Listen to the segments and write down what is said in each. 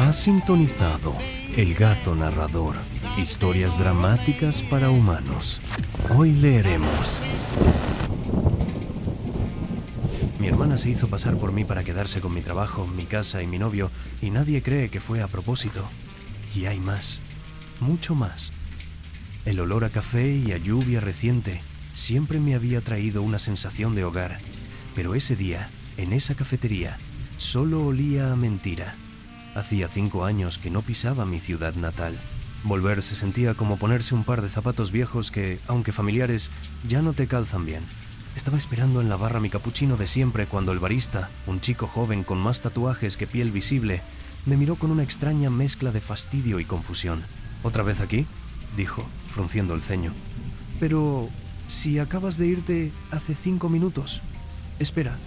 Ha sintonizado El Gato Narrador, historias dramáticas para humanos. Hoy leeremos. Mi hermana se hizo pasar por mí para quedarse con mi trabajo, mi casa y mi novio, y nadie cree que fue a propósito. Y hay más, mucho más. El olor a café y a lluvia reciente siempre me había traído una sensación de hogar, pero ese día, en esa cafetería, solo olía a mentira. Hacía 5 años que no pisaba mi ciudad natal. Volver se sentía como ponerse un par de zapatos viejos que, aunque familiares, ya no te calzan bien. Estaba esperando en la barra mi capuchino de siempre cuando el barista, un chico joven con más tatuajes que piel visible, me miró con una extraña mezcla de fastidio y confusión. ¿Otra vez aquí?, dijo, frunciendo el ceño. Pero si acabas de irte hace 5 minutos. Espera,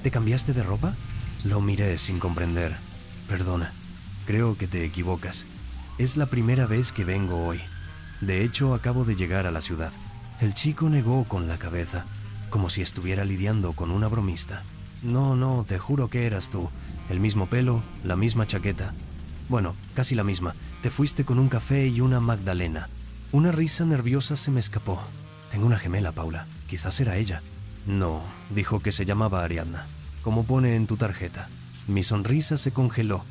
¿te cambiaste de ropa? Lo miré sin comprender. Perdona, creo que te equivocas. Es la primera vez que vengo hoy. De hecho, acabo de llegar a la ciudad. El chico negó con la cabeza, como si estuviera lidiando con una bromista. No, te juro que eras tú. El mismo pelo, la misma chaqueta. Bueno, casi la misma. Te fuiste con un café y una magdalena. Una risa nerviosa se me escapó. Tengo una gemela, Paula. Quizás era ella. No, dijo que se llamaba Ariadna, como pone en tu tarjeta. Mi sonrisa se congeló.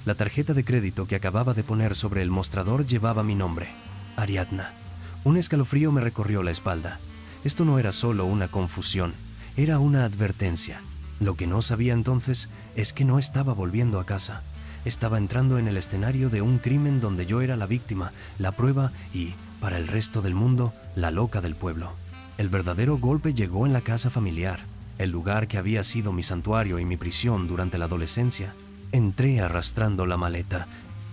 La tarjeta de crédito que acababa de poner sobre el mostrador llevaba mi nombre, Ariadna. Un escalofrío me recorrió la espalda. Esto no era solo una confusión, era una advertencia. Lo que no sabía entonces es que no estaba volviendo a casa. Estaba entrando en el escenario de un crimen donde yo era la víctima, la prueba y, para el resto del mundo, la loca del pueblo. El verdadero golpe llegó en la casa familiar, el lugar que había sido mi santuario y mi prisión durante la adolescencia. Entré arrastrando la maleta.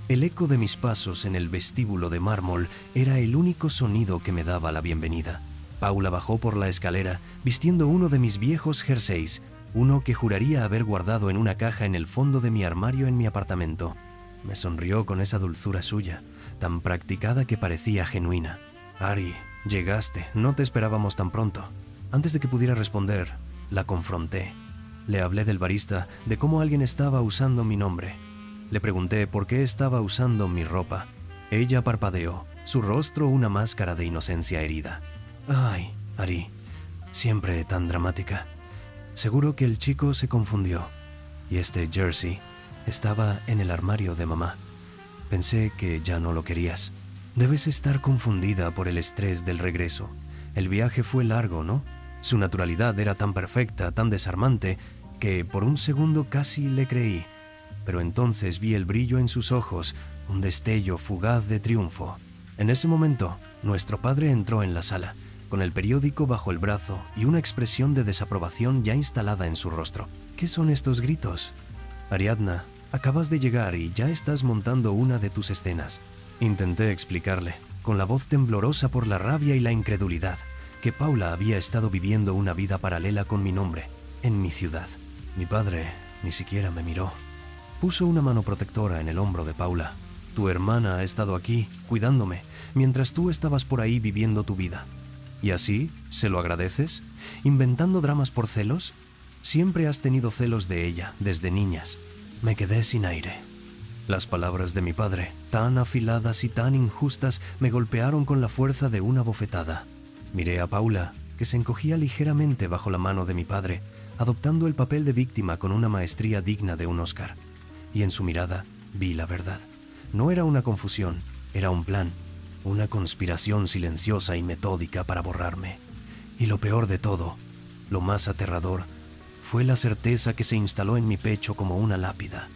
El eco de mis pasos en el vestíbulo de mármol era el único sonido que me daba la bienvenida. Paula bajó por la escalera, vistiendo uno de mis viejos jerseys, uno que juraría haber guardado en una caja en el fondo de mi armario en mi apartamento. Me sonrió con esa dulzura suya, tan practicada que parecía genuina. Ari, llegaste, no te esperábamos tan pronto. Antes de que pudiera responder, la confronté. Le hablé del barista, de cómo alguien estaba usando mi nombre. Le pregunté por qué estaba usando mi ropa. Ella parpadeó, su rostro una máscara de inocencia herida. Ay, Ari, siempre tan dramática. Seguro que el chico se confundió. Y este jersey estaba en el armario de mamá. Pensé que ya no lo querías. Debes estar confundida por el estrés del regreso. El viaje fue largo, ¿no? Su naturalidad era tan perfecta, tan desarmante, que por un segundo casi le creí. Pero entonces vi el brillo en sus ojos, un destello fugaz de triunfo. En ese momento, nuestro padre entró en la sala, con el periódico bajo el brazo y una expresión de desaprobación ya instalada en su rostro. ¿Qué son estos gritos? Ariadna, acabas de llegar y ya estás montando una de tus escenas. Intenté explicarle, con la voz temblorosa por la rabia y la incredulidad, que Paula había estado viviendo una vida paralela con mi nombre, en mi ciudad. Mi padre ni siquiera me miró. Puso una mano protectora en el hombro de Paula. Tu hermana ha estado aquí, cuidándome, mientras tú estabas por ahí viviendo tu vida. ¿Y así? ¿Se lo agradeces? ¿Inventando dramas por celos? Siempre has tenido celos de ella, desde niñas. Me quedé sin aire. Las palabras de mi padre, tan afiladas y tan injustas, me golpearon con la fuerza de una bofetada. Miré a Paula, que se encogía ligeramente bajo la mano de mi padre, adoptando el papel de víctima con una maestría digna de un Oscar. Y en su mirada vi la verdad. No era una confusión, era un plan, una conspiración silenciosa y metódica para borrarme. Y lo peor de todo, lo más aterrador, fue la certeza que se instaló en mi pecho como una lápida.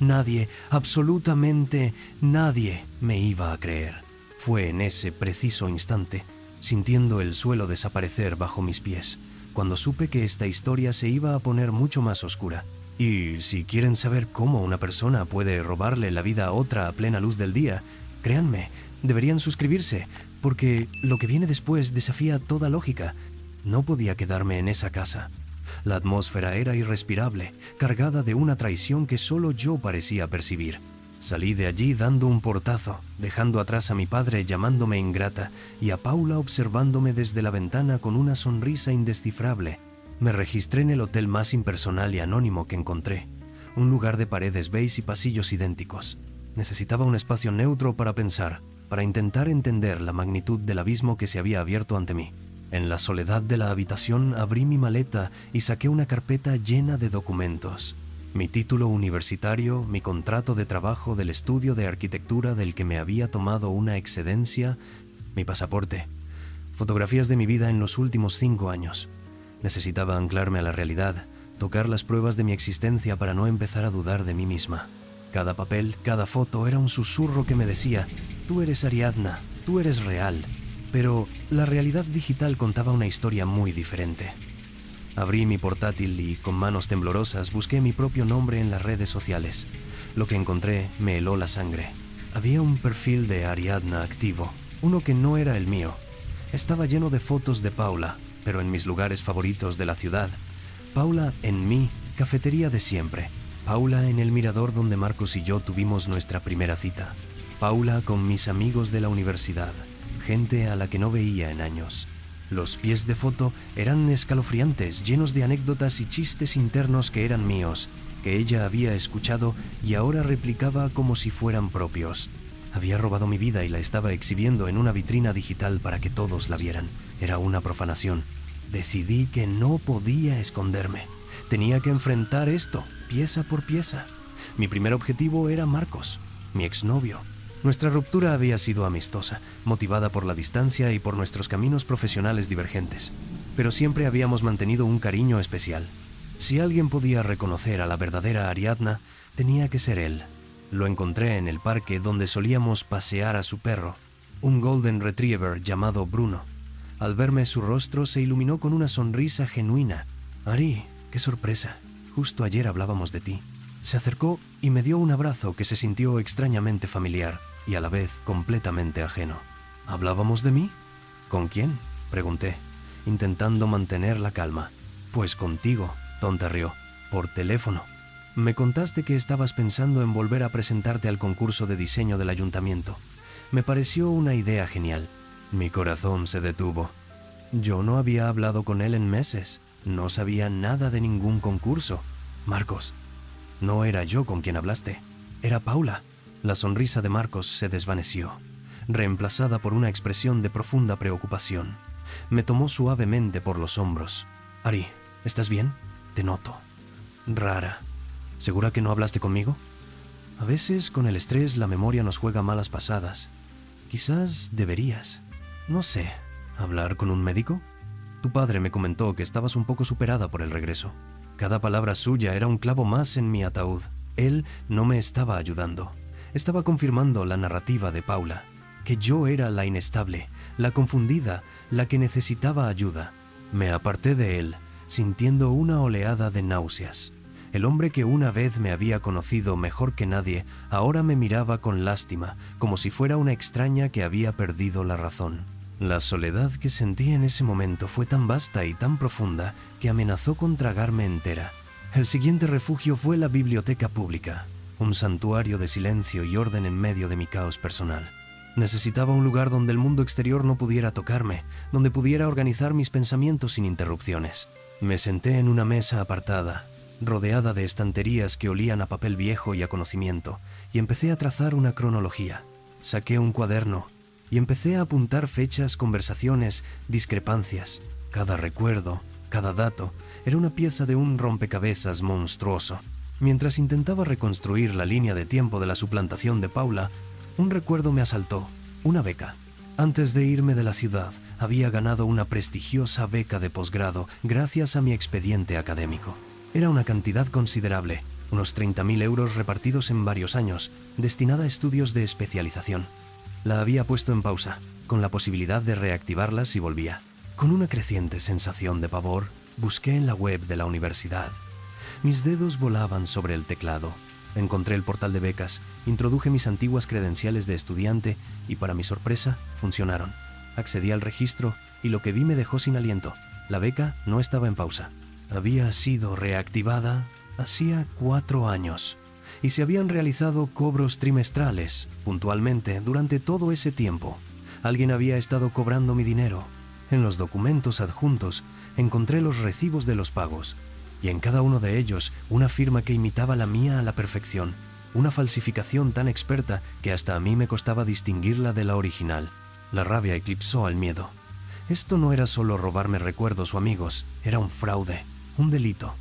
Nadie, absolutamente nadie, me iba a creer. Fue en ese preciso instante, sintiendo el suelo desaparecer bajo mis pies, cuando supe que esta historia se iba a poner mucho más oscura. Y si quieren saber cómo una persona puede robarle la vida a otra a plena luz del día, créanme, deberían suscribirse, porque lo que viene después desafía toda lógica. No podía quedarme en esa casa. La atmósfera era irrespirable, cargada de una traición que solo yo parecía percibir. Salí de allí dando un portazo, dejando atrás a mi padre llamándome ingrata y a Paula observándome desde la ventana con una sonrisa indescifrable. Me registré en el hotel más impersonal y anónimo que encontré, un lugar de paredes beige y pasillos idénticos. Necesitaba un espacio neutro para pensar, para intentar entender la magnitud del abismo que se había abierto ante mí. En la soledad de la habitación abrí mi maleta y saqué una carpeta llena de documentos. Mi título universitario, mi contrato de trabajo del estudio de arquitectura del que me había tomado una excedencia, mi pasaporte, fotografías de mi vida en los últimos 5 años. Necesitaba anclarme a la realidad, tocar las pruebas de mi existencia para no empezar a dudar de mí misma. Cada papel, cada foto era un susurro que me decía: tú eres Ariadna, tú eres real. Pero la realidad digital contaba una historia muy diferente. Abrí mi portátil y, con manos temblorosas, busqué mi propio nombre en las redes sociales. Lo que encontré me heló la sangre. Había un perfil de Ariadna activo, uno que no era el mío. Estaba lleno de fotos de Paula, pero en mis lugares favoritos de la ciudad. Paula en mi cafetería de siempre. Paula en el mirador donde Marcos y yo tuvimos nuestra primera cita. Paula con mis amigos de la universidad, gente a la que no veía en años. Los pies de foto eran escalofriantes, llenos de anécdotas y chistes internos que eran míos, que ella había escuchado y ahora replicaba como si fueran propios. Había robado mi vida y la estaba exhibiendo en una vitrina digital para que todos la vieran. Era una profanación. Decidí que no podía esconderme. Tenía que enfrentar esto, pieza por pieza. Mi primer objetivo era Marcos, mi exnovio. Nuestra ruptura había sido amistosa, motivada por la distancia y por nuestros caminos profesionales divergentes, pero siempre habíamos mantenido un cariño especial. Si alguien podía reconocer a la verdadera Ariadna, tenía que ser él. Lo encontré en el parque donde solíamos pasear a su perro, un Golden Retriever llamado Bruno. Al verme, su rostro se iluminó con una sonrisa genuina. «Ari, qué sorpresa. Justo ayer hablábamos de ti». Se acercó y me dio un abrazo que se sintió extrañamente familiar y a la vez completamente ajeno. ¿Hablábamos de mí? ¿Con quién?, pregunté, intentando mantener la calma. Pues contigo, tontarrió, por teléfono. Me contaste que estabas pensando en volver a presentarte al concurso de diseño del ayuntamiento. Me pareció una idea genial. Mi corazón se detuvo. Yo no había hablado con él en meses. No sabía nada de ningún concurso. Marcos, no era yo con quien hablaste. Era Paula. La sonrisa de Marcos se desvaneció, reemplazada por una expresión de profunda preocupación. Me tomó suavemente por los hombros. Ari, ¿estás bien? Te noto rara. ¿Segura que no hablaste conmigo? A veces, con el estrés, la memoria nos juega malas pasadas. Quizás deberías, no sé, ¿hablar con un médico? Tu padre me comentó que estabas un poco superada por el regreso. Cada palabra suya era un clavo más en mi ataúd. Él no me estaba ayudando. Estaba confirmando la narrativa de Paula, que yo era la inestable, la confundida, la que necesitaba ayuda. Me aparté de él, sintiendo una oleada de náuseas. El hombre que una vez me había conocido mejor que nadie, ahora me miraba con lástima, como si fuera una extraña que había perdido la razón. La soledad que sentí en ese momento fue tan vasta y tan profunda que amenazó con tragarme entera. El siguiente refugio fue la biblioteca pública, un santuario de silencio y orden en medio de mi caos personal. Necesitaba un lugar donde el mundo exterior no pudiera tocarme, donde pudiera organizar mis pensamientos sin interrupciones. Me senté en una mesa apartada, rodeada de estanterías que olían a papel viejo y a conocimiento, y empecé a trazar una cronología. Saqué un cuaderno y empecé a apuntar fechas, conversaciones, discrepancias. Cada recuerdo, cada dato, era una pieza de un rompecabezas monstruoso. Mientras intentaba reconstruir la línea de tiempo de la suplantación de Paula, un recuerdo me asaltó: una beca. Antes de irme de la ciudad, había ganado una prestigiosa beca de posgrado gracias a mi expediente académico. Era una cantidad considerable, unos 30.000 euros repartidos en varios años, destinada a estudios de especialización. La había puesto en pausa, con la posibilidad de reactivarla si volvía. Con una creciente sensación de pavor, busqué en la web de la universidad. Mis dedos volaban sobre el teclado. Encontré el portal de becas, introduje mis antiguas credenciales de estudiante y, para mi sorpresa, funcionaron. Accedí al registro y lo que vi me dejó sin aliento. La beca no estaba en pausa. Había sido reactivada hacía 4 años. Y se habían realizado cobros trimestrales, puntualmente, durante todo ese tiempo. Alguien había estado cobrando mi dinero. En los documentos adjuntos encontré los recibos de los pagos, y en cada uno de ellos una firma que imitaba la mía a la perfección. una falsificación tan experta que hasta a mí me costaba distinguirla de la original. La rabia eclipsó al miedo. Esto no era solo robarme recuerdos o amigos, era un fraude, un delito.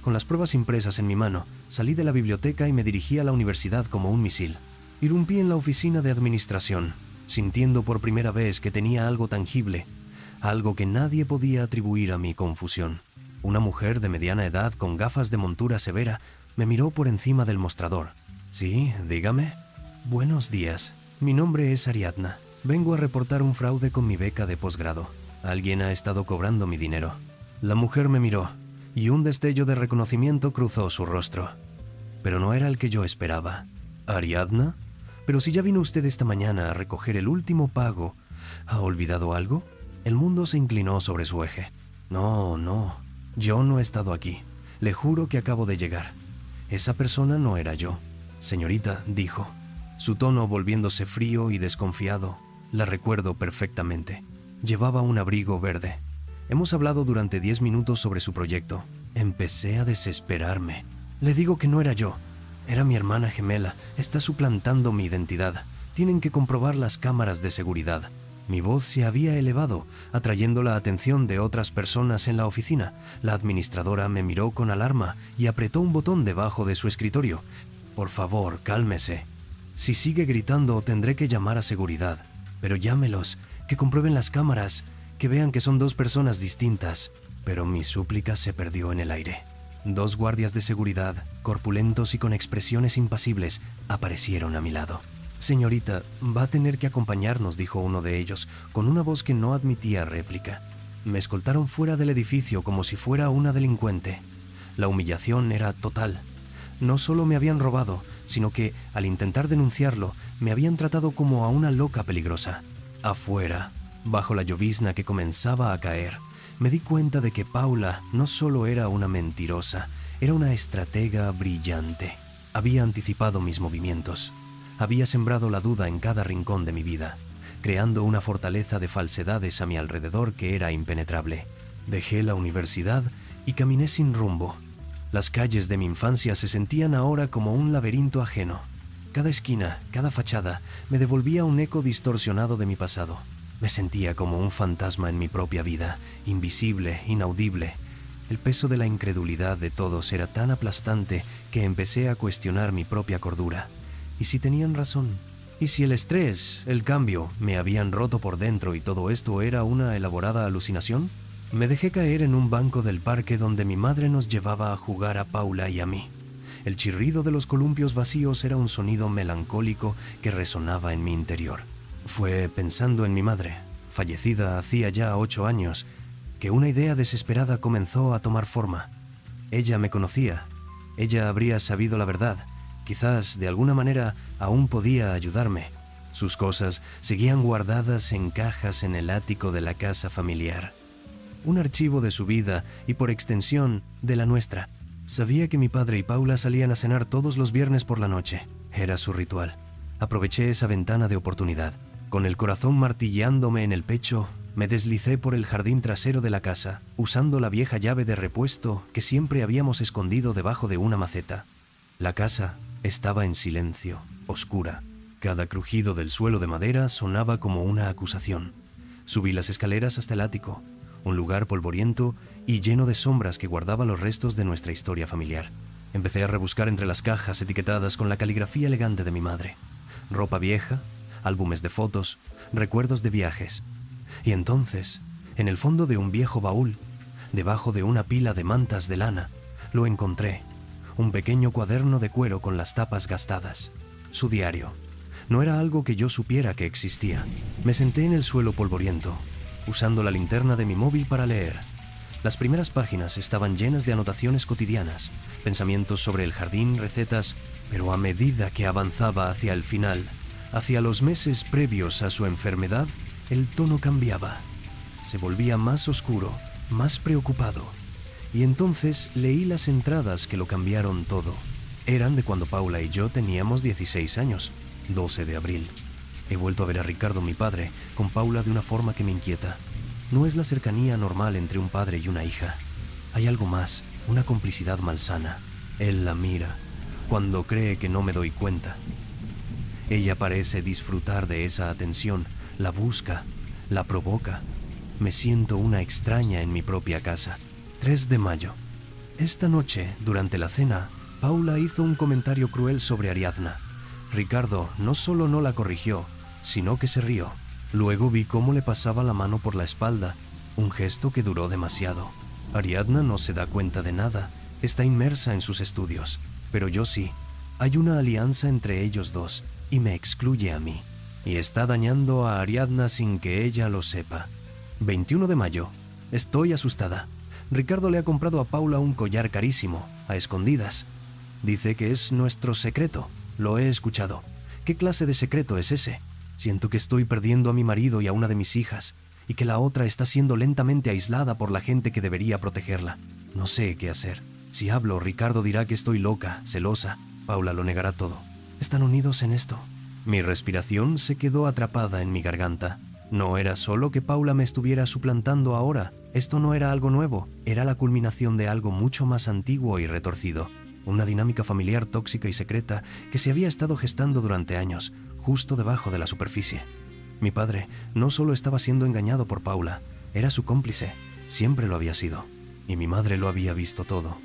Con las pruebas impresas en mi mano, salí de la biblioteca y me dirigí a la universidad como un misil. Irrumpí en la oficina de administración, sintiendo por primera vez que tenía algo tangible, algo que nadie podía atribuir a mi confusión. Una mujer de mediana edad con gafas de montura severa me miró por encima del mostrador. «Sí, dígame». «Buenos días. Mi nombre es Ariadna. Vengo a reportar un fraude con mi beca de posgrado. Alguien ha estado cobrando mi dinero». La mujer me miró, y un destello de reconocimiento cruzó su rostro. Pero no era el que yo esperaba. «¿Ariadna? Pero si ya vino usted esta mañana a recoger el último pago, ¿ha olvidado algo?». El mundo se inclinó sobre su eje. No, yo no he estado aquí. Le juro que acabo de llegar. Esa persona no era yo. «Señorita», dijo, su tono volviéndose frío y desconfiado. La recuerdo perfectamente. Llevaba un abrigo verde. Hemos hablado durante 10 minutos sobre su proyecto. Empecé a desesperarme. «Le digo que no era yo. Era mi hermana gemela. Está suplantando mi identidad. Tienen que comprobar las cámaras de seguridad». Mi voz se había elevado, atrayendo la atención de otras personas en la oficina. La administradora me miró con alarma y apretó un botón debajo de su escritorio. «Por favor, cálmese. Si sigue gritando, tendré que llamar a seguridad. Pero llámelos, que comprueben las cámaras, que vean que son dos personas distintas». Pero mi súplica se perdió en el aire. 2 guardias de seguridad, corpulentos y con expresiones impasibles, aparecieron a mi lado. «Señorita, va a tener que acompañarnos», dijo uno de ellos, con una voz que no admitía réplica. Me escoltaron fuera del edificio como si fuera una delincuente. La humillación era total. No solo me habían robado, sino que, al intentar denunciarlo, me habían tratado como a una loca peligrosa. Afuera, bajo la llovizna que comenzaba a caer, me di cuenta de que Paula no solo era una mentirosa, era una estratega brillante. Había anticipado mis movimientos. Había sembrado la duda en cada rincón de mi vida, creando una fortaleza de falsedades a mi alrededor que era impenetrable. Dejé la universidad y caminé sin rumbo. Las calles de mi infancia se sentían ahora como un laberinto ajeno. Cada esquina, cada fachada, me devolvía un eco distorsionado de mi pasado. Me sentía como un fantasma en mi propia vida, invisible, inaudible. El peso de la incredulidad de todos era tan aplastante que empecé a cuestionar mi propia cordura. ¿Y si tenían razón? ¿Y si el estrés, el cambio, me habían roto por dentro y todo esto era una elaborada alucinación? Me dejé caer en un banco del parque donde mi madre nos llevaba a jugar a Paula y a mí. El chirrido de los columpios vacíos era un sonido melancólico que resonaba en mi interior. Fue pensando en mi madre, fallecida hacía ya 8 años, que una idea desesperada comenzó a tomar forma. Ella me conocía, ella habría sabido la verdad. Quizás, de alguna manera, aún podía ayudarme. Sus cosas seguían guardadas en cajas en el ático de la casa familiar. Un archivo de su vida y, por extensión, de la nuestra. Sabía que mi padre y Paula salían a cenar todos los viernes por la noche. Era su ritual. Aproveché esa ventana de oportunidad. Con el corazón martilleándome en el pecho, me deslicé por el jardín trasero de la casa, usando la vieja llave de repuesto que siempre habíamos escondido debajo de una maceta. La casa estaba en silencio, oscura. Cada crujido del suelo de madera sonaba como una acusación. Subí las escaleras hasta el ático, un lugar polvoriento y lleno de sombras que guardaba los restos de nuestra historia familiar. Empecé a rebuscar entre las cajas etiquetadas con la caligrafía elegante de mi madre. Ropa vieja, álbumes de fotos, recuerdos de viajes. Y entonces, en el fondo de un viejo baúl, debajo de una pila de mantas de lana, lo encontré. Un pequeño cuaderno de cuero con las tapas gastadas. Su diario. No era algo que yo supiera que existía. Me senté en el suelo polvoriento, usando la linterna de mi móvil para leer. Las primeras páginas estaban llenas de anotaciones cotidianas, pensamientos sobre el jardín, recetas, pero a medida que avanzaba hacia el final, hacia los meses previos a su enfermedad, el tono cambiaba. Se volvía más oscuro, más preocupado. Y entonces leí las entradas que lo cambiaron todo. Eran de cuando Paula y yo teníamos 16 años, 12 de abril. He vuelto a ver a Ricardo, mi padre, con Paula de una forma que me inquieta. No es la cercanía normal entre un padre y una hija. Hay algo más, una complicidad malsana. Él la mira, cuando cree que no me doy cuenta. Ella parece disfrutar de esa atención, la busca, la provoca. Me siento una extraña en mi propia casa. 3 de mayo. Esta noche, durante la cena, Paula hizo un comentario cruel sobre Ariadna. Ricardo no solo no la corrigió, sino que se rió. Luego vi cómo le pasaba la mano por la espalda, un gesto que duró demasiado. Ariadna no se da cuenta de nada, está inmersa en sus estudios, pero yo sí. Hay una alianza entre ellos dos y me excluye a mí. Y está dañando a Ariadna sin que ella lo sepa. 21 de mayo. Estoy asustada. Ricardo le ha comprado a Paula un collar carísimo, a escondidas. Dice que es nuestro secreto. Lo he escuchado. ¿Qué clase de secreto es ese? Siento que estoy perdiendo a mi marido y a una de mis hijas, y que la otra está siendo lentamente aislada por la gente que debería protegerla. No sé qué hacer. Si hablo, Ricardo dirá que estoy loca, celosa. Paula lo negará todo. Están unidos en esto. Mi respiración se quedó atrapada en mi garganta. No era solo que Paula me estuviera suplantando ahora. Esto no era algo nuevo. Era la culminación de algo mucho más antiguo y retorcido. Una dinámica familiar tóxica y secreta que se había estado gestando durante años, justo debajo de la superficie. Mi padre no solo estaba siendo engañado por Paula, era su cómplice, siempre lo había sido, y mi madre lo había visto todo.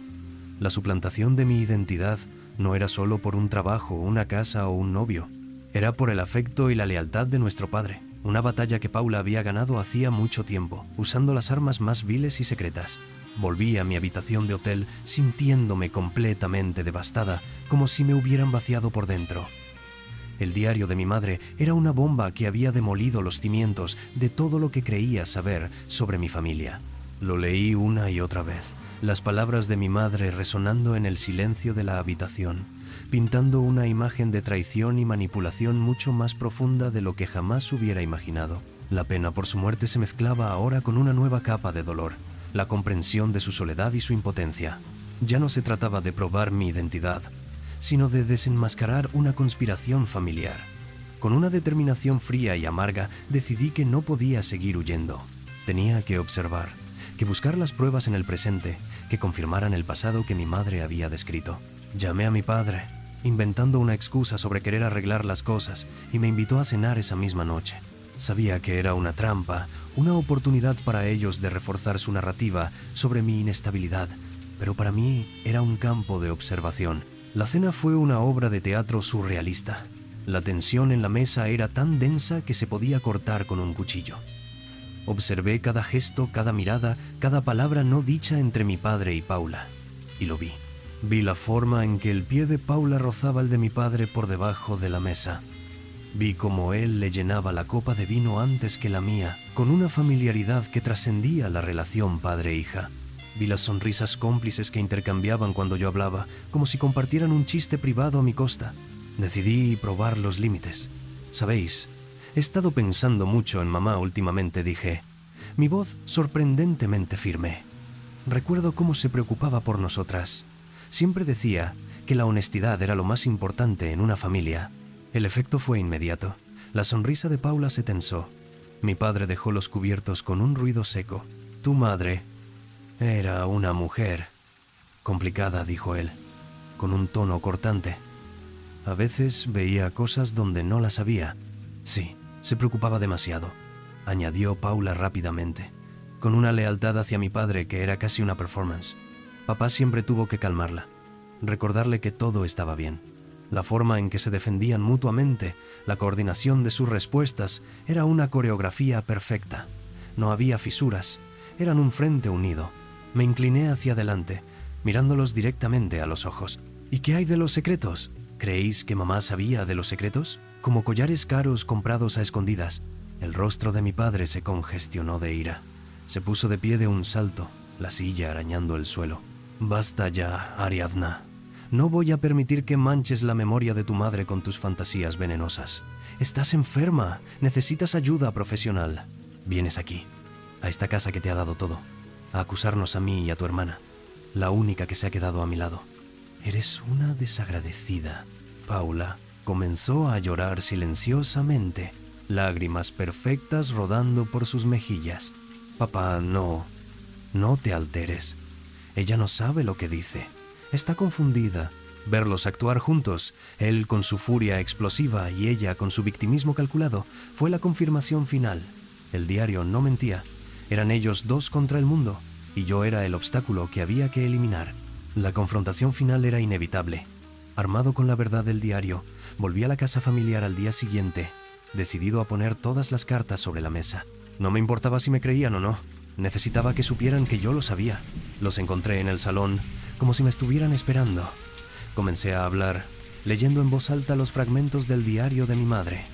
La suplantación de mi identidad no era solo por un trabajo, una casa o un novio, era por el afecto y la lealtad de nuestro padre, una batalla que Paula había ganado hacía mucho tiempo, usando las armas más viles y secretas. Volví a mi habitación de hotel sintiéndome completamente devastada, como si me hubieran vaciado por dentro. El diario de mi madre era una bomba que había demolido los cimientos de todo lo que creía saber sobre mi familia. Lo leí una y otra vez, las palabras de mi madre resonando en el silencio de la habitación, pintando una imagen de traición y manipulación mucho más profunda de lo que jamás hubiera imaginado. La pena por su muerte se mezclaba ahora con una nueva capa de dolor, la comprensión de su soledad y su impotencia. Ya no se trataba de probar mi identidad, sino de desenmascarar una conspiración familiar. Con una determinación fría y amarga, decidí que no podía seguir huyendo. Tenía que observar, que buscar las pruebas en el presente que confirmaran el pasado que mi madre había descrito. Llamé a mi padre, inventando una excusa sobre querer arreglar las cosas, y me invitó a cenar esa misma noche. Sabía que era una trampa, una oportunidad para ellos de reforzar su narrativa sobre mi inestabilidad, pero para mí era un campo de observación. La cena fue una obra de teatro surrealista. La tensión en la mesa era tan densa que se podía cortar con un cuchillo. Observé cada gesto, cada mirada, cada palabra no dicha entre mi padre y Paula, y lo vi. Vi la forma en que el pie de Paula rozaba el de mi padre por debajo de la mesa. Vi cómo él le llenaba la copa de vino antes que la mía, con una familiaridad que trascendía la relación padre-hija. Vi las sonrisas cómplices que intercambiaban cuando yo hablaba, como si compartieran un chiste privado a mi costa. Decidí probar los límites. Sabéis, he estado pensando mucho en mamá últimamente, dije. Mi voz sorprendentemente firme. Recuerdo cómo se preocupaba por nosotras. Siempre decía que la honestidad era lo más importante en una familia. El efecto fue inmediato. La sonrisa de Paula se tensó. Mi padre dejó los cubiertos con un ruido seco. Tu madre era una mujer complicada, dijo él, con un tono cortante. A veces veía cosas donde no las había. Sí, se preocupaba demasiado, añadió Paula rápidamente, con una lealtad hacia mi padre que era casi una performance. Papá siempre tuvo que calmarla, recordarle que todo estaba bien. La forma en que se defendían mutuamente, la coordinación de sus respuestas, era una coreografía perfecta. No había fisuras, eran un frente unido. Me incliné hacia adelante, mirándolos directamente a los ojos. ¿Y qué hay de los secretos? ¿Creéis que mamá sabía de los secretos? Como collares caros comprados a escondidas. El rostro de mi padre se congestionó de ira. Se puso de pie de un salto, la silla arañando el suelo. Basta ya, Ariadna. No voy a permitir que manches la memoria de tu madre con tus fantasías venenosas. Estás enferma, necesitas ayuda profesional. Vienes aquí, a esta casa que te ha dado todo, a acusarnos a mí y a tu hermana, la única que se ha quedado a mi lado. Eres una desagradecida. Paula comenzó a llorar silenciosamente, lágrimas perfectas rodando por sus mejillas. Papá, no te alteres. Ella no sabe lo que dice. Está confundida. Verlos actuar juntos, él con su furia explosiva y ella con su victimismo calculado, fue la confirmación final. El diario no mentía. Eran ellos dos contra el mundo, y yo era el obstáculo que había que eliminar. La confrontación final era inevitable. Armado con la verdad del diario, volví a la casa familiar al día siguiente, decidido a poner todas las cartas sobre la mesa. No me importaba si me creían o no. Necesitaba que supieran que yo lo sabía. Los encontré en el salón, como si me estuvieran esperando. Comencé a hablar, leyendo en voz alta los fragmentos del diario de mi madre.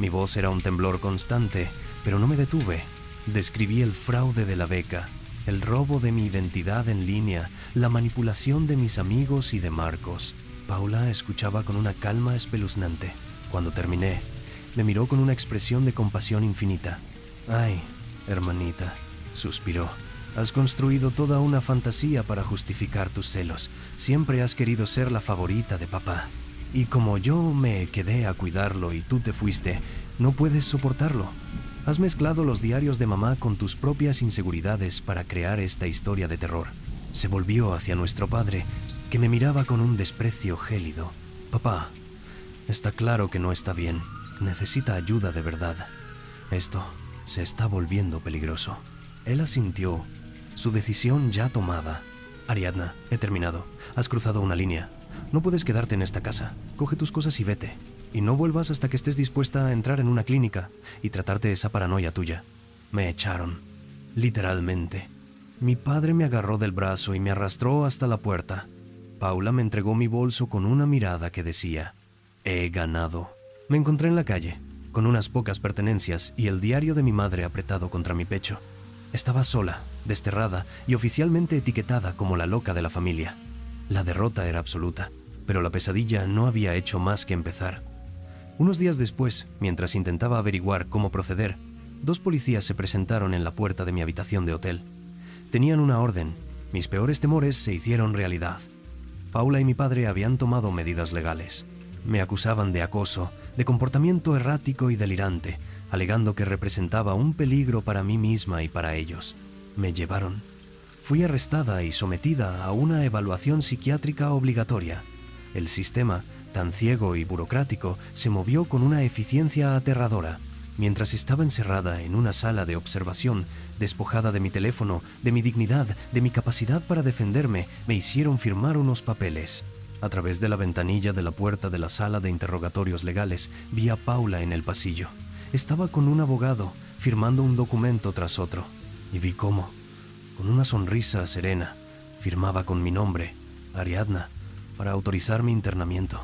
Mi voz era un temblor constante, pero no me detuve. Describí el fraude de la beca, el robo de mi identidad en línea, la manipulación de mis amigos y de Marcos. Paula escuchaba con una calma espeluznante. Cuando terminé, me miró con una expresión de compasión infinita. «Ay, hermanita», suspiró. «Has construido toda una fantasía para justificar tus celos. Siempre has querido ser la favorita de papá. Y como yo me quedé a cuidarlo y tú te fuiste, no puedes soportarlo. Has mezclado los diarios de mamá con tus propias inseguridades para crear esta historia de terror». Se volvió hacia nuestro padre, que me miraba con un desprecio gélido. «Papá, está claro que no está bien. Necesita ayuda de verdad. Esto se está volviendo peligroso». Él asintió, su decisión ya tomada. «Ariadna, he terminado. Has cruzado una línea. No puedes quedarte en esta casa. Coge tus cosas y vete. Y no vuelvas hasta que estés dispuesta a entrar en una clínica y tratarte esa paranoia tuya». Me echaron, literalmente. Mi padre me agarró del brazo y me arrastró hasta la puerta. Paula me entregó mi bolso con una mirada que decía: «He ganado». Me encontré en la calle, con unas pocas pertenencias y el diario de mi madre apretado contra mi pecho. Estaba sola, desterrada y oficialmente etiquetada como la loca de la familia. La derrota era absoluta, pero la pesadilla no había hecho más que empezar. Unos días después, mientras intentaba averiguar cómo proceder, 2 policías se presentaron en la puerta de mi habitación de hotel. Tenían una orden. Mis peores temores se hicieron realidad. Paula y mi padre habían tomado medidas legales. Me acusaban de acoso, de comportamiento errático y delirante, alegando que representaba un peligro para mí misma y para ellos. Me llevaron. Fui arrestada y sometida a una evaluación psiquiátrica obligatoria. El sistema, tan ciego y burocrático, se movió con una eficiencia aterradora. Mientras estaba encerrada en una sala de observación, despojada de mi teléfono, de mi dignidad, de mi capacidad para defenderme, me hicieron firmar unos papeles. A través de la ventanilla de la puerta de la sala de interrogatorios legales, vi a Paula en el pasillo. Estaba con un abogado, firmando un documento tras otro. Y vi cómo, con una sonrisa serena, firmaba con mi nombre, Ariadna, para autorizar mi internamiento.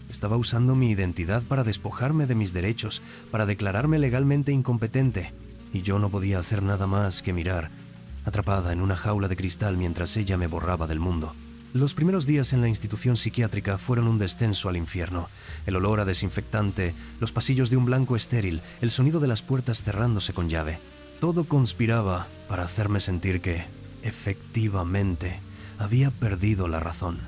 Estaba usando mi identidad para despojarme de mis derechos, para declararme legalmente incompetente, y yo no podía hacer nada más que mirar, atrapada en una jaula de cristal mientras ella me borraba del mundo. Los primeros días en la institución psiquiátrica fueron un descenso al infierno. El olor a desinfectante, los pasillos de un blanco estéril, el sonido de las puertas cerrándose con llave. Todo conspiraba para hacerme sentir que, efectivamente, había perdido la razón.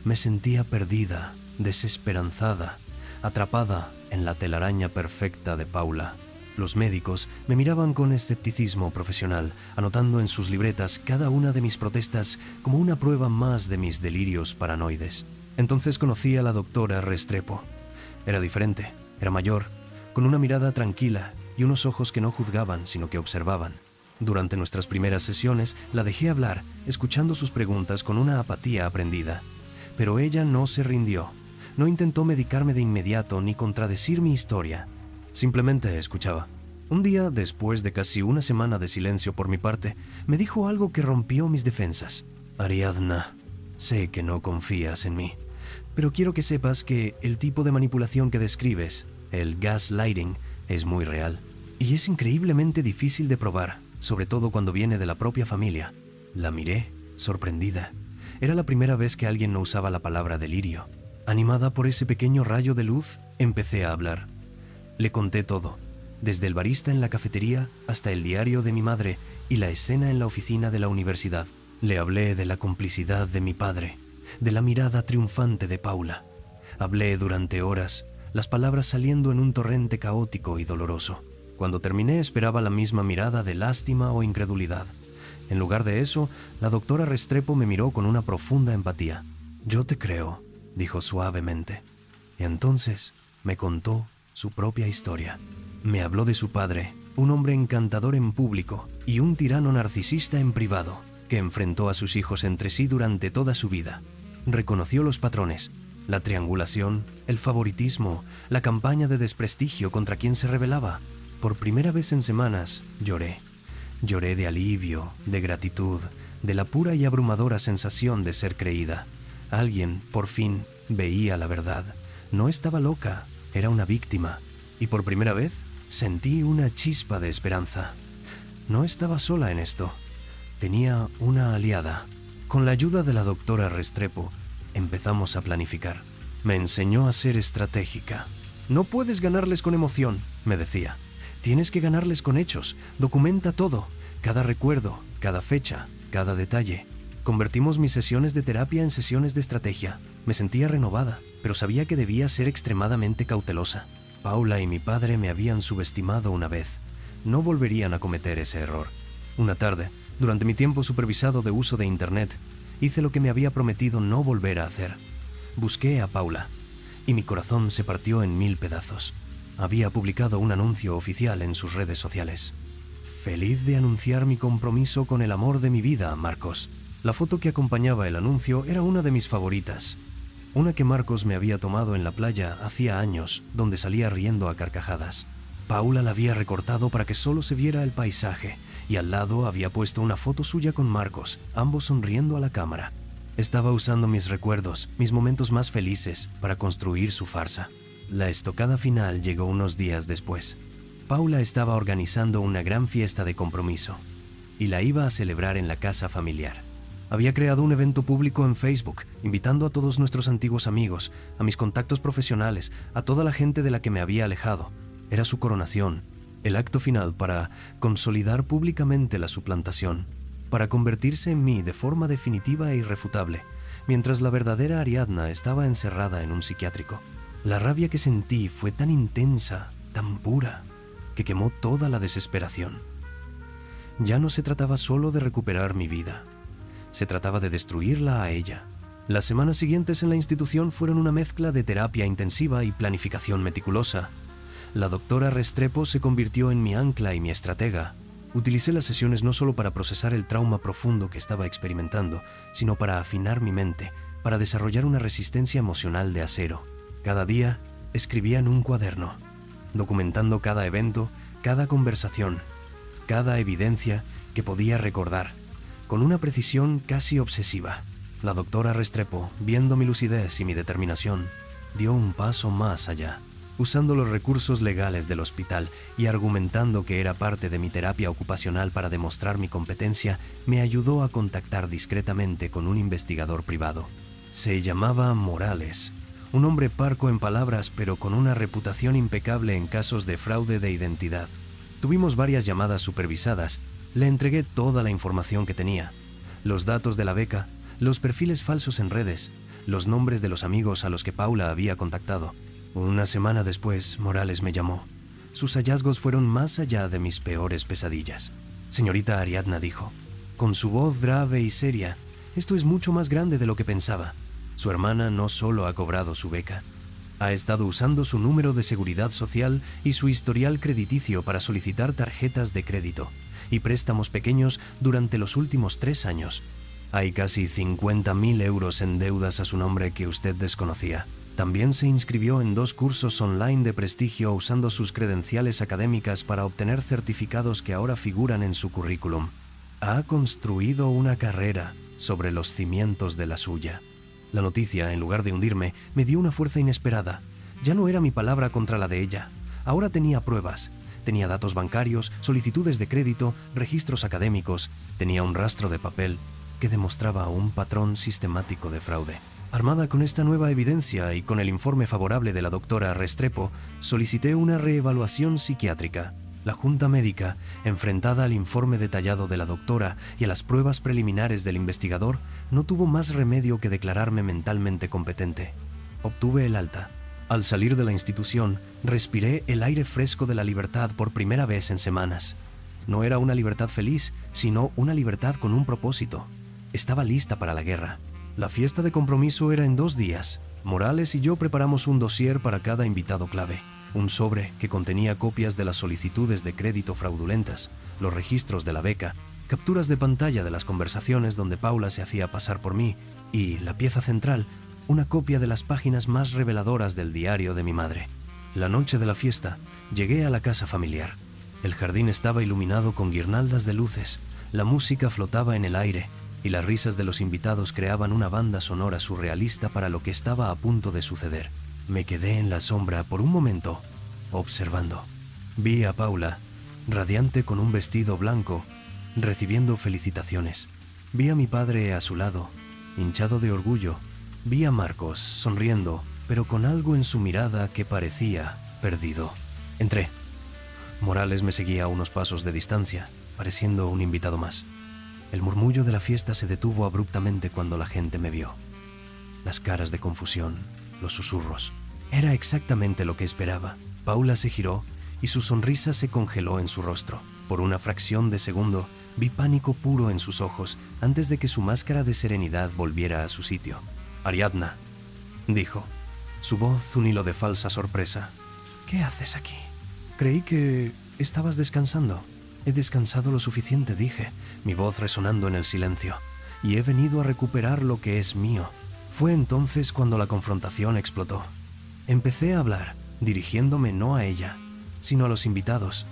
Me sentía perdida, desesperanzada, atrapada en la telaraña perfecta de Paula. Los médicos me miraban con escepticismo profesional, anotando en sus libretas cada una de mis protestas como una prueba más de mis delirios paranoides. Entonces conocí a la doctora Restrepo. Era diferente, era mayor, con una mirada tranquila y unos ojos que no juzgaban, sino que observaban. Durante nuestras primeras sesiones la dejé hablar, escuchando sus preguntas con una apatía aprendida. Pero ella no se rindió. No intentó medicarme de inmediato ni contradecir mi historia. Simplemente escuchaba. Un día, después de casi una semana de silencio por mi parte, me dijo algo que rompió mis defensas. «Ariadna, sé que no confías en mí, pero quiero que sepas que el tipo de manipulación que describes, el gaslighting, es muy real. Y es increíblemente difícil de probar, sobre todo cuando viene de la propia familia». La miré, sorprendida. Era la primera vez que alguien no usaba la palabra delirio. Animada por ese pequeño rayo de luz, empecé a hablar. Le conté todo, desde el barista en la cafetería hasta el diario de mi madre y la escena en la oficina de la universidad. Le hablé de la complicidad de mi padre, de la mirada triunfante de Paula. Hablé durante horas, las palabras saliendo en un torrente caótico y doloroso. Cuando terminé esperaba la misma mirada de lástima o incredulidad. En lugar de eso, la doctora Restrepo me miró con una profunda empatía. Yo te creo, dijo suavemente. Y entonces me contó su propia historia. Me habló de su padre, un hombre encantador en público y un tirano narcisista en privado, que enfrentó a sus hijos entre sí durante toda su vida. Reconoció los patrones, la triangulación, el favoritismo, la campaña de desprestigio contra quien se rebelaba. Por primera vez en semanas lloré. Lloré de alivio, de gratitud, de la pura y abrumadora sensación de ser creída. Alguien, por fin, veía la verdad. No estaba loca, era una víctima. Y por primera vez sentí una chispa de esperanza. No estaba sola en esto. Tenía una aliada. Con la ayuda de la doctora Restrepo, empezamos a planificar. Me enseñó a ser estratégica. No puedes ganarles con emoción, me decía. Tienes que ganarles con hechos. Documenta todo. Cada recuerdo, cada fecha, cada detalle. Convertimos mis sesiones de terapia en sesiones de estrategia. Me sentía renovada, pero sabía que debía ser extremadamente cautelosa. Paula y mi padre me habían subestimado una vez. No volverían a cometer ese error. Una tarde, durante mi tiempo supervisado de uso de Internet, hice lo que me había prometido no volver a hacer. Busqué a Paula, y mi corazón se partió en 1000 pedazos. Había publicado un anuncio oficial en sus redes sociales. Feliz de anunciar mi compromiso con el amor de mi vida, Marcos. La foto que acompañaba el anuncio era una de mis favoritas. Una que Marcos me había tomado en la playa hacía años, donde salía riendo a carcajadas. Paula la había recortado para que solo se viera el paisaje, y al lado había puesto una foto suya con Marcos, ambos sonriendo a la cámara. Estaba usando mis recuerdos, mis momentos más felices, para construir su farsa. La estocada final llegó unos días después. Paula estaba organizando una gran fiesta de compromiso, y la iba a celebrar en la casa familiar. Había creado un evento público en Facebook, invitando a todos nuestros antiguos amigos, a mis contactos profesionales, a toda la gente de la que me había alejado. Era su coronación, el acto final para consolidar públicamente la suplantación, para convertirse en mí de forma definitiva e irrefutable, mientras la verdadera Ariadna estaba encerrada en un psiquiátrico. La rabia que sentí fue tan intensa, tan pura, que quemó toda la desesperación. Ya no se trataba solo de recuperar mi vida. Se trataba de destruirla a ella. Las semanas siguientes en la institución fueron una mezcla de terapia intensiva y planificación meticulosa. La doctora Restrepo se convirtió en mi ancla y mi estratega. Utilicé las sesiones no solo para procesar el trauma profundo que estaba experimentando, sino para afinar mi mente, para desarrollar una resistencia emocional de acero. Cada día escribía en un cuaderno, documentando cada evento, cada conversación, cada evidencia que podía recordar, con una precisión casi obsesiva. La doctora Restrepo, viendo mi lucidez y mi determinación, dio un paso más allá. Usando los recursos legales del hospital y argumentando que era parte de mi terapia ocupacional para demostrar mi competencia, me ayudó a contactar discretamente con un investigador privado. Se llamaba Morales, un hombre parco en palabras pero con una reputación impecable en casos de fraude de identidad. Tuvimos varias llamadas supervisadas. Le entregué toda la información que tenía, los datos de la beca, los perfiles falsos en redes, los nombres de los amigos a los que Paula había contactado. Una semana después, Morales me llamó. Sus hallazgos fueron más allá de mis peores pesadillas. Señorita Ariadna, dijo, con su voz grave y seria, esto es mucho más grande de lo que pensaba. Su hermana no solo ha cobrado su beca, ha estado usando su número de seguridad social y su historial crediticio para solicitar tarjetas de crédito y préstamos pequeños durante los últimos 3 años. Hay casi 50.000 euros en deudas a su nombre que usted desconocía. También se inscribió en 2 cursos online de prestigio usando sus credenciales académicas para obtener certificados que ahora figuran en su currículum. Ha construido una carrera sobre los cimientos de la suya. La noticia, en lugar de hundirme, me dio una fuerza inesperada. Ya no era mi palabra contra la de ella. Ahora tenía pruebas. Tenía datos bancarios, solicitudes de crédito, registros académicos. Tenía un rastro de papel que demostraba un patrón sistemático de fraude. Armada con esta nueva evidencia y con el informe favorable de la doctora Restrepo, solicité una reevaluación psiquiátrica. La junta médica, enfrentada al informe detallado de la doctora y a las pruebas preliminares del investigador, no tuvo más remedio que declararme mentalmente competente. Obtuve el alta. Al salir de la institución, respiré el aire fresco de la libertad por primera vez en semanas. No era una libertad feliz, sino una libertad con un propósito. Estaba lista para la guerra. La fiesta de compromiso era en 2 días. Morales y yo preparamos un dossier para cada invitado clave. Un sobre que contenía copias de las solicitudes de crédito fraudulentas, los registros de la beca, capturas de pantalla de las conversaciones donde Paula se hacía pasar por mí y, la pieza central, una copia de las páginas más reveladoras del diario de mi madre. La noche de la fiesta, llegué a la casa familiar. El jardín estaba iluminado con guirnaldas de luces, la música flotaba en el aire y las risas de los invitados creaban una banda sonora surrealista para lo que estaba a punto de suceder. Me quedé en la sombra por un momento, observando. Vi a Paula, radiante con un vestido blanco, recibiendo felicitaciones. Vi a mi padre a su lado, hinchado de orgullo. Vi a Marcos, sonriendo, pero con algo en su mirada que parecía perdido. Entré. Morales me seguía a unos pasos de distancia, pareciendo un invitado más. El murmullo de la fiesta se detuvo abruptamente cuando la gente me vio. Las caras de confusión, los susurros. Era exactamente lo que esperaba. Paula se giró y su sonrisa se congeló en su rostro. Por una fracción de segundo, vi pánico puro en sus ojos antes de que su máscara de serenidad volviera a su sitio. «Ariadna», dijo. Su voz un hilo de falsa sorpresa. «¿Qué haces aquí? Creí que estabas descansando». «He descansado lo suficiente», dije, mi voz resonando en el silencio. «Y he venido a recuperar lo que es mío». Fue entonces cuando la confrontación explotó. Empecé a hablar, dirigiéndome no a ella, sino a los invitados,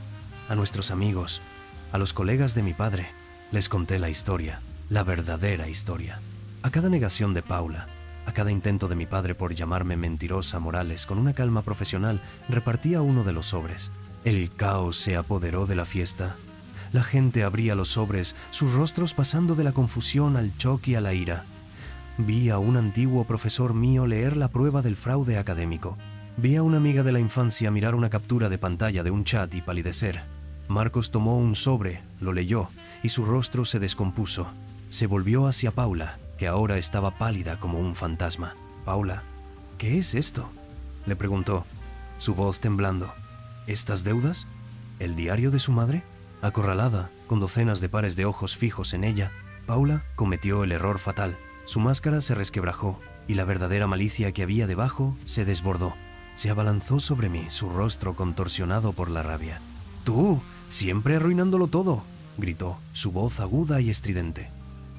a nuestros amigos, a los colegas de mi padre. Les conté la historia, la verdadera historia. A cada negación de Paula, a cada intento de mi padre por llamarme mentirosa, Morales, con una calma profesional, repartía uno de los sobres. El caos se apoderó de la fiesta. La gente abría los sobres, sus rostros pasando de la confusión al shock y a la ira. Vi a un antiguo profesor mío leer la prueba del fraude académico. Vi a una amiga de la infancia mirar una captura de pantalla de un chat y palidecer. Marcos tomó un sobre, lo leyó, y su rostro se descompuso. Se volvió hacia Paula, que ahora estaba pálida como un fantasma. «Paula, ¿qué es esto?», le preguntó, su voz temblando. «¿Estas deudas? ¿El diario de su madre?». Acorralada, con docenas de pares de ojos fijos en ella, Paula cometió el error fatal. Su máscara se resquebrajó y la verdadera malicia que había debajo se desbordó. Se abalanzó sobre mí, su rostro contorsionado por la rabia. «¡Tú! ¡Siempre arruinándolo todo!», gritó, su voz aguda y estridente.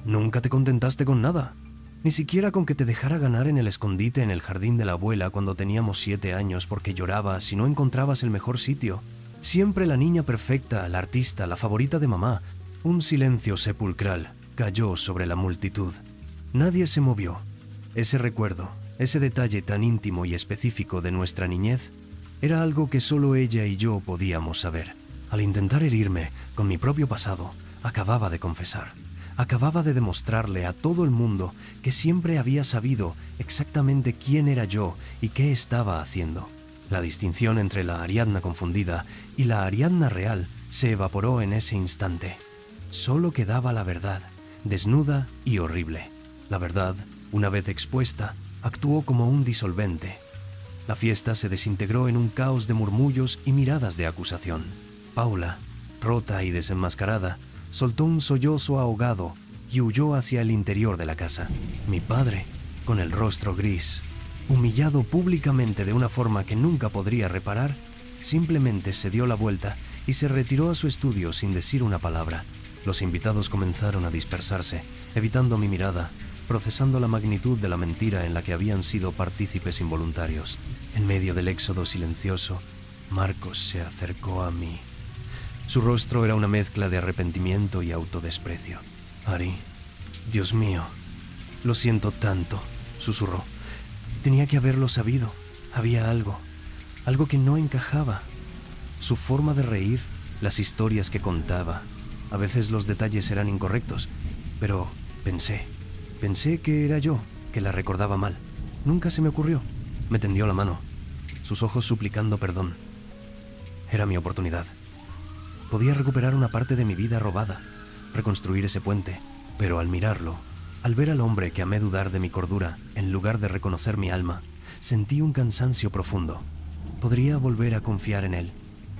«Nunca te contentaste con nada. Ni siquiera con que te dejara ganar en el escondite en el jardín de la abuela cuando teníamos 7 años porque llorabas si no encontrabas el mejor sitio. Siempre la niña perfecta, la artista, la favorita de mamá». Un silencio sepulcral cayó sobre la multitud. Nadie se movió. Ese recuerdo, ese detalle tan íntimo y específico de nuestra niñez, era algo que solo ella y yo podíamos saber. Al intentar herirme con mi propio pasado, acababa de confesar. Acababa de demostrarle a todo el mundo que siempre había sabido exactamente quién era yo y qué estaba haciendo. La distinción entre la Ariadna confundida y la Ariadna real se evaporó en ese instante. Solo quedaba la verdad, desnuda y horrible. La verdad, una vez expuesta, actuó como un disolvente. La fiesta se desintegró en un caos de murmullos y miradas de acusación. Paula, rota y desenmascarada, soltó un sollozo ahogado y huyó hacia el interior de la casa. Mi padre, con el rostro gris, humillado públicamente de una forma que nunca podría reparar, simplemente se dio la vuelta y se retiró a su estudio sin decir una palabra. Los invitados comenzaron a dispersarse, evitando mi mirada, procesando la magnitud de la mentira en la que habían sido partícipes involuntarios. En medio del éxodo silencioso, Marcos se acercó a mí. Su rostro era una mezcla de arrepentimiento y autodesprecio. «Ari, Dios mío, lo siento tanto», susurró. «Tenía que haberlo sabido. Había algo que no encajaba. Su forma de reír, las historias que contaba. A veces los detalles eran incorrectos, pero pensé que era yo, que la recordaba mal. Nunca se me ocurrió». Me tendió la mano, sus ojos suplicando perdón. Era mi oportunidad. Podía recuperar una parte de mi vida robada, reconstruir ese puente, pero al mirarlo, al ver al hombre que amé dudar de mi cordura en lugar de reconocer mi alma, sentí un cansancio profundo. Podría volver a confiar en él,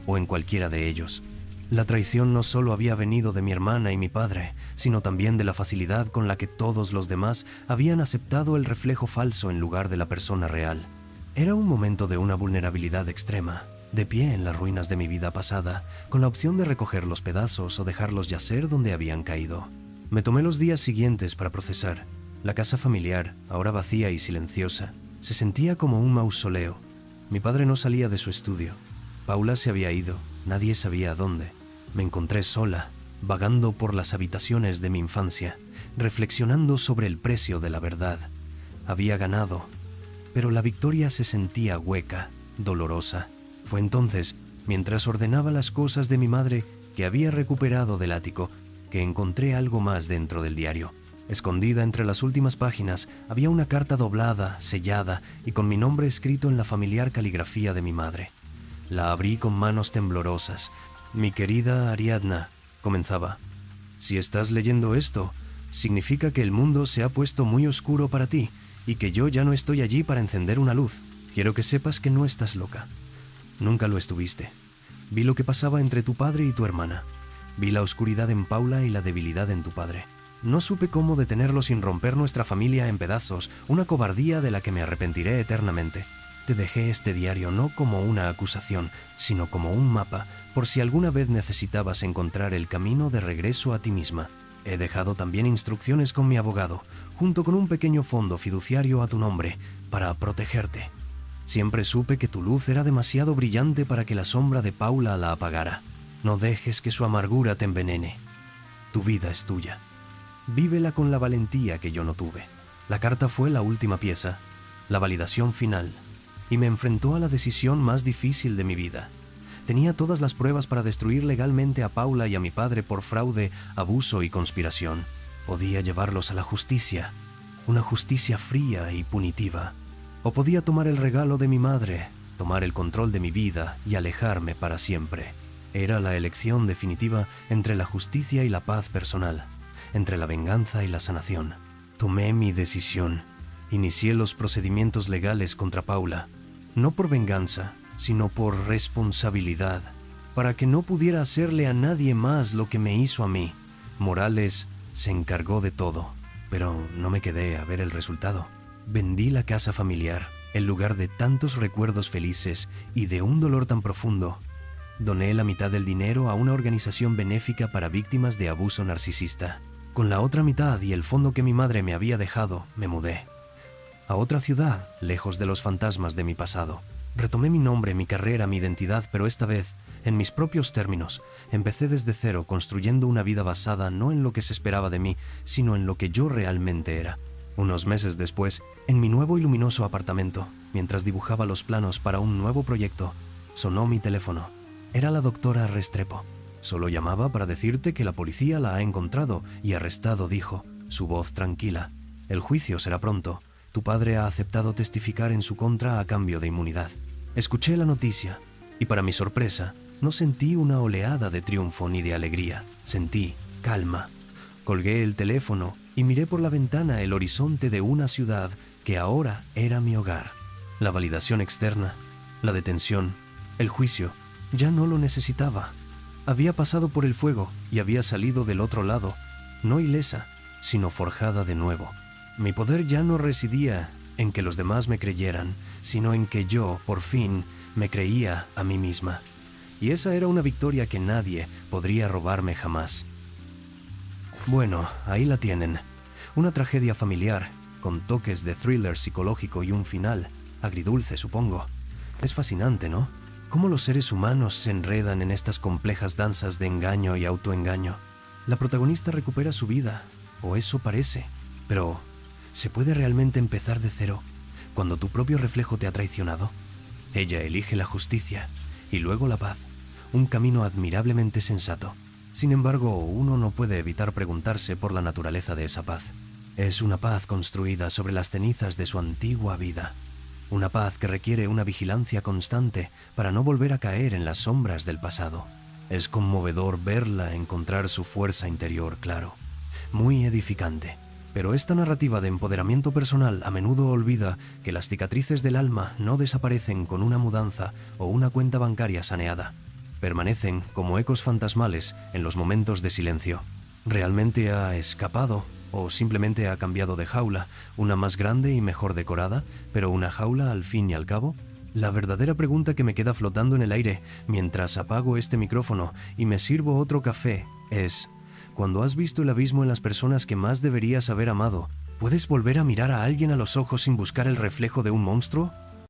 o en cualquiera de ellos, La traición no solo había venido de mi hermana y mi padre, sino también de la facilidad con la que todos los demás habían aceptado el reflejo falso en lugar de la persona real. Era un momento de una vulnerabilidad extrema, de pie en las ruinas de mi vida pasada, con la opción de recoger los pedazos o dejarlos yacer donde habían caído. Me tomé los días siguientes para procesar. La casa familiar, ahora vacía y silenciosa, se sentía como un mausoleo. Mi padre no salía de su estudio. Paula se había ido, nadie sabía a dónde. Me encontré sola, vagando por las habitaciones de mi infancia, reflexionando sobre el precio de la verdad. Había ganado, pero la victoria se sentía hueca, dolorosa. Fue entonces, mientras ordenaba las cosas de mi madre que había recuperado del ático, que encontré algo más dentro del diario. Escondida entre las últimas páginas había una carta doblada, sellada y con mi nombre escrito en la familiar caligrafía de mi madre. La abrí con manos temblorosas. «Mi querida Ariadna», comenzaba, «si estás leyendo esto, significa que el mundo se ha puesto muy oscuro para ti y que yo ya no estoy allí para encender una luz. Quiero que sepas que no estás loca. Nunca lo estuviste. Vi lo que pasaba entre tu padre y tu hermana. Vi la oscuridad en Paula y la debilidad en tu padre. No supe cómo detenerlo sin romper nuestra familia en pedazos, una cobardía de la que me arrepentiré eternamente. Te dejé este diario no como una acusación, sino como un mapa, por si alguna vez necesitabas encontrar el camino de regreso a ti misma. He dejado también instrucciones con mi abogado, junto con un pequeño fondo fiduciario a tu nombre, para protegerte. Siempre supe que tu luz era demasiado brillante para que la sombra de Paula la apagara. No dejes que su amargura te envenene. Tu vida es tuya. Vívela con la valentía que yo no tuve. La carta fue la última pieza, la validación final, y me enfrentó a la decisión más difícil de mi vida. Tenía todas las pruebas para destruir legalmente a Paula y a mi padre por fraude, abuso y conspiración. Podía llevarlos a la justicia, una justicia fría y punitiva. O podía tomar el regalo de mi madre, tomar el control de mi vida y alejarme para siempre. Era la elección definitiva entre la justicia y la paz personal, entre la venganza y la sanación. Tomé mi decisión. Inicié los procedimientos legales contra Paula, no por venganza, sino por responsabilidad, para que no pudiera hacerle a nadie más lo que me hizo a mí. Morales se encargó de todo, pero no me quedé a ver el resultado. Vendí la casa familiar, el lugar de tantos recuerdos felices y de un dolor tan profundo. Doné la mitad del dinero a una organización benéfica para víctimas de abuso narcisista. Con la otra mitad y el fondo que mi madre me había dejado, me mudé a otra ciudad, lejos de los fantasmas de mi pasado. Retomé mi nombre, mi carrera, mi identidad, pero esta vez, en mis propios términos. Empecé desde cero, construyendo una vida basada no en lo que se esperaba de mí, sino en lo que yo realmente era. Unos meses después, en mi nuevo y luminoso apartamento, mientras dibujaba los planos para un nuevo proyecto, sonó mi teléfono. Era la doctora Restrepo. «Solo llamaba para decirte que la policía la ha encontrado y arrestado», dijo, su voz tranquila. «El juicio será pronto. Tu padre ha aceptado testificar en su contra a cambio de inmunidad». Escuché la noticia y, para mi sorpresa, no sentí una oleada de triunfo ni de alegría. Sentí calma. Colgué el teléfono y miré por la ventana el horizonte de una ciudad que ahora era mi hogar. La validación externa, la detención, el juicio, ya no lo necesitaba. Había pasado por el fuego y había salido del otro lado, no ilesa, sino forjada de nuevo. Mi poder ya no residía en que los demás me creyeran, sino en que yo, por fin, me creía a mí misma. Y esa era una victoria que nadie podría robarme jamás. Bueno, ahí la tienen. Una tragedia familiar, con toques de thriller psicológico y un final agridulce, supongo. Es fascinante, ¿no? Cómo los seres humanos se enredan en estas complejas danzas de engaño y autoengaño. La protagonista recupera su vida, o eso parece, pero ¿se puede realmente empezar de cero cuando tu propio reflejo te ha traicionado? Ella elige la justicia y luego la paz, un camino admirablemente sensato. Sin embargo, uno no puede evitar preguntarse por la naturaleza de esa paz. Es una paz construida sobre las cenizas de su antigua vida. Una paz que requiere una vigilancia constante para no volver a caer en las sombras del pasado. Es conmovedor verla encontrar su fuerza interior, claro. Muy edificante. Pero esta narrativa de empoderamiento personal a menudo olvida que las cicatrices del alma no desaparecen con una mudanza o una cuenta bancaria saneada. permanecen como ecos fantasmales en los momentos de silencio. ¿Realmente ha escapado? ¿O simplemente ha cambiado de jaula, una más grande y mejor decorada, pero una jaula al fin y al cabo? La verdadera pregunta que me queda flotando en el aire mientras apago este micrófono y me sirvo otro café es: cuando has visto el abismo en las personas que más deberías haber amado, ¿puedes volver a mirar a alguien a los ojos sin buscar el reflejo de un monstruo?